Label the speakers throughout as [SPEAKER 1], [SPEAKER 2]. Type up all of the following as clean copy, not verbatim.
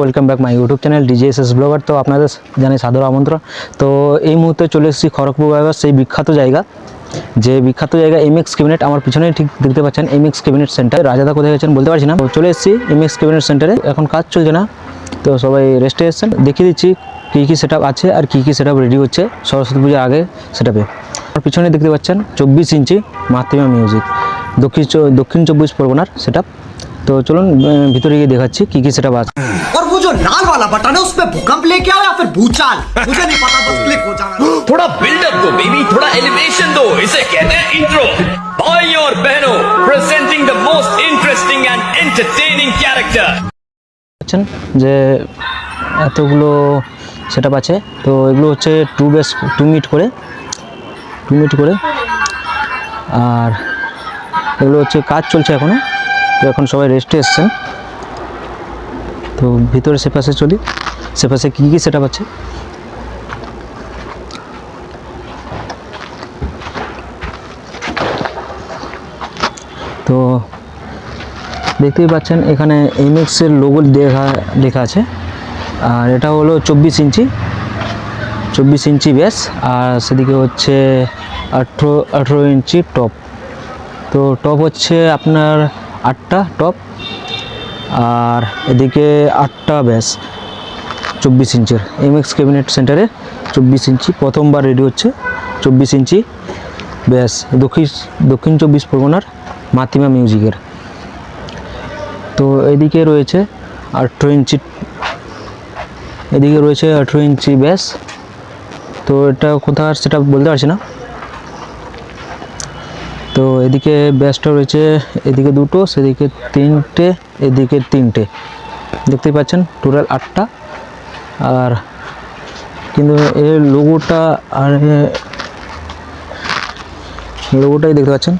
[SPEAKER 1] Welcome back my YouTube channel DJSS blogger. তো আপনাদের জানাই সাদর আমন্ত্রণ। তো এই মুহূর্তে চলে এসেছি খড়গপুর বাজার, সেই বিখ্যাত জায়গা, যে বিখ্যাত জায়গা এমএক্স ক্যাবিনেট। আমার পিছনে ঠিক দেখতে পাচ্ছেন এমএক্স ক্যাবিনেট সেন্টার। রাজাদা কোথায় গেছেন বলতে পারছি না। তো চলে এসেছি এমএক্স ক্যাবিনেট সেন্টারে। এখন কাজ চলছে না, তো সবাই রেস্টে এসেছেন। দেখিয়ে দিচ্ছি কী কী সেট আছে আর কী কী সেট রেডি হচ্ছে সরস্বতী পূজার আগে সেটআপে। আমার পিছনে দেখতে পাচ্ছেন 24 ইঞ্চি মাতৃমা মিউজিক, দক্ষিণ 24 পরগনার সেটআপ। তো চলুন ভিতরে গিয়ে দেখাচ্ছি কী কী সেটআপ আছে।
[SPEAKER 2] और वो जो लाल वाला बटन है उस पे भूकंप लेके आओ या फिर भूचाल, मुझे नहीं पता, बस क्लिक हो जाना।
[SPEAKER 3] थोड़ा बिल्डअप दो बेबी, थोड़ा एलिवेशन दो, इसे कहते हैं इंट्रो। भाई और बहनों, presenting the most interesting and entertaining character.
[SPEAKER 1] পাচ্ছেন যে এতগুলো সেটআপ আছে। তো এগুলো হচ্ছে 2 মিনিট করে, আর এগুলো হচ্ছে কাজ চলছে এখনও। তো এখন সবাই রেস্টে এসছেন। তো ভিতরে সে পাশে চলি, সে পাশে কী কী সেটআপ আছে। তো দেখতেই পাচ্ছেন এখানে এমএক্সের লোগো লেখা আছে। আর এটা হলো 24 ইঞ্চি বেস, আর সেদিকে হচ্ছে 18 ইঞ্চি টপ। তো টপ হচ্ছে আপনার 8টা টপ, আর এদিকে 8টা ব্যাস 24 ইঞ্চির। এমএক্স ক্যাবিনেট সেন্টারে 24 ইঞ্চি প্রথমবার রেডি হচ্ছে। 24 ইঞ্চি ব্যাস দক্ষিণ 24 পরগনার মাতৃমা মিউজিকের। তো এদিকে রয়েছে 18 ইঞ্চি ব্যাস। তো এটা কোথায় সেটা বলতে পারছি না। তো এদিকে ব্যাসটা রয়েছে, এদিকে 2টো, সেদিকে 3টে, এদিকে 3টে। দেখতেই পাচ্ছেন টোটাল 8টা। আর কিন্তু এর লোগোটাই দেখতে পাচ্ছেন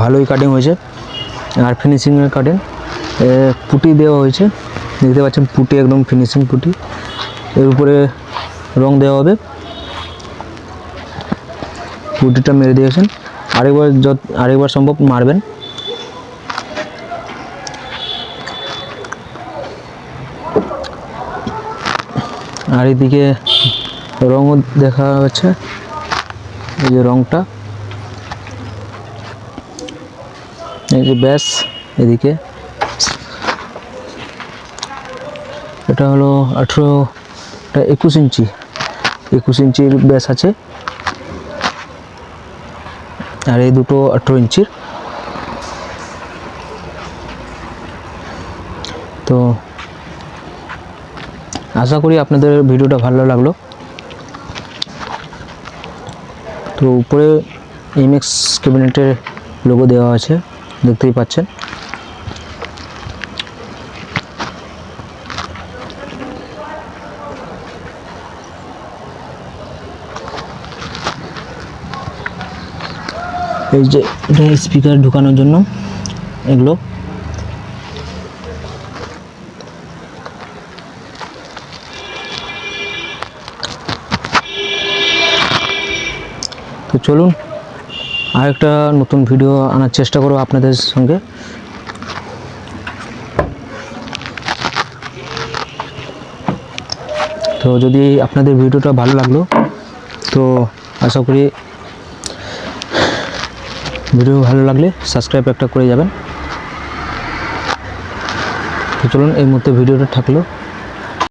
[SPEAKER 1] ভালোই কাটিং হয়েছে, আর ফিনিশিংয়ের কাটিং। পুটি দেওয়া হয়েছে, দেখতে পাচ্ছেন পুটি একদম ফিনিশিং পুটি। এর উপরে রং দেওয়া হবে, পুটিটা মেরে দিয়েছেন। আরেকবার সম্ভব মারবেন। আর এদিকে রঙও দেখা যাচ্ছে, এই যে রংটা, এই যে ব্যাস। এদিকে এটা হলো 21 ইঞ্চির ব্যাস আছে, আর এই দুটো 18 ইঞ্চির। তো আশা করি আপনাদের ভিডিওটা ভালো লাগলো। তো উপরে এমএক্স ক্যাবিনেটের লোগো দেওয়া আছে, দেখতেই পাচ্ছেন। এই যে এটা স্পিকার ঢোকানোর জন্য এগুলো। তো চলুন আরেকটা নতুন ভিডিও আনার চেষ্টা করব আপনাদের সঙ্গে। তো যদি আপনাদের ভিডিওটা ভালো লাগলো, তো আশা করি ভিডিও ভালো লাগলে সাবস্ক্রাইব একটা করে যাবেন। তো চলুন এই মুহূর্তে ভিডিওটা থাকলো।